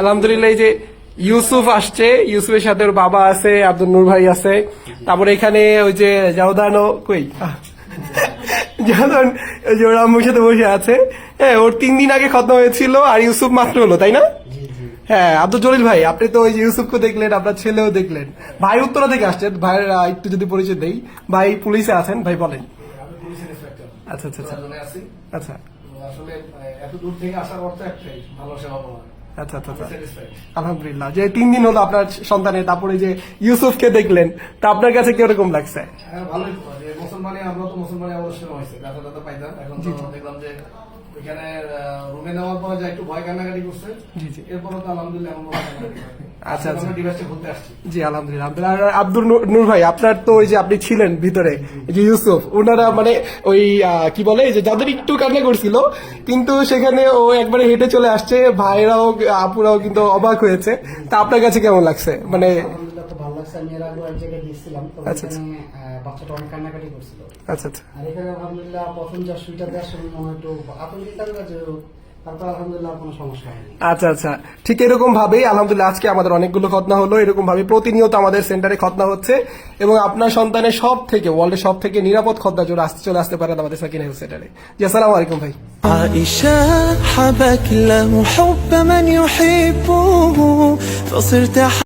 আলহামদুলিল্লাহ, এই যে ইউসুফ আসছে, ইউসুফের সাথে ওর বাবা আছে, আব্দুল নূর ভাই আছে, তারপরে এখানে ওই যে জাউদানো কই জাউদান ওই যে ওর আম্মুর সাথে বসে আছে। হ্যাঁ, ওর 3 দিন আগে খতম হয়েছিল, আর ইউসুফ মাত্র হলো, তাই না? হ্যাঁ, আব্দুল জলিল ভাই, আপনি তো ওই যে ইউসুফকে দেখলেন, আপনার ছেলেও দেখলেন। ভাই উত্তরা থেকে আসছেন, ভাইয়ের একটু যদি পরিচয় দেই। ভাই পুলিশে আছেন, ভাই বলেন। আচ্ছা আচ্ছা আচ্ছা আচ্ছা আসলে এত দূর থেকে আসার অর্থ একটাই, ভালো সেবা পাওয়া। আচ্ছা আচ্ছা আচ্ছা, আলহামদুলিল্লাহ। যে 3 দিন হলো আপনার সন্তানের, তারপরে যে ইউসুফকে দেখলেন, তা আপনার কাছে কিরকম লাগছে? হ্যাঁ, ভালোই। মুসলমানে আমরা তো মুসলমানে অবশ্যই হয়েছে, ব্যথা ব্যথা পাইতাম। এখন তো দেখলাম যে ওইখানে রুমে নেওয়ার পরে যা একটু ভয় কান্নাকাটি করছে। জি জি, এরপরে তো আলহামদুলিল্লাহ এখন আচ্ছা আচ্ছা, ডিভাইসটা ঘুরতে আসছি। জি আলহামদুলিল্লাহ। আর আব্দুল নূর ভাই, আপনার তো ওই যে আপনি ছিলেন ভিতরে, যে ইউসুফ, ওনারা মানে ওই কি বলে যে যাদের একটু কান্না করছিল, কিন্তু সেখানে ও একবারে হেঁটে চলে আসছে, ভাইরাও আপুরাও কিন্তু অবাক হয়েছে। তা আপনার কাছে কেমন লাগছে? মানে আলহামদুলিল্লাহ, তো ভালো লাগছে। আমি এর আগে এক জায়গায় গিয়েছিলাম, তো আচ্ছা, এখানে বাচ্চাটা অনেক কান্নাকাটি করছিল। আচ্ছা আচ্ছা, আর এখানে আলহামদুলিল্লাহ প্রথম যা সুইটা দেওয়ার সময় মনে হয় একটু আতঙ্কিত যে, তারপর আলহামদুলিল্লাহ কোনো সমস্যা হয়নি। আচ্ছা আচ্ছা, ঠিক এরকম ভাবেই আলহামদুলিল্লাহ আজকে আমাদের অনেকগুলো খতনা হলো। এরকম ভাবে প্রতিনিয়ত আমাদের সেন্টারে খতনা হচ্ছে, এবং আপনার সন্তানের সব থেকে, ওয়ার্ল্ডের সব থেকে নিরাপদ খতনা জোর চলে আসতে পারেন আমাদের সাকিনা হেলথ সেন্টারে। জি, আসসালামু আলাইকুম ভাই। عائشة حبك له حب من يحبه فصرت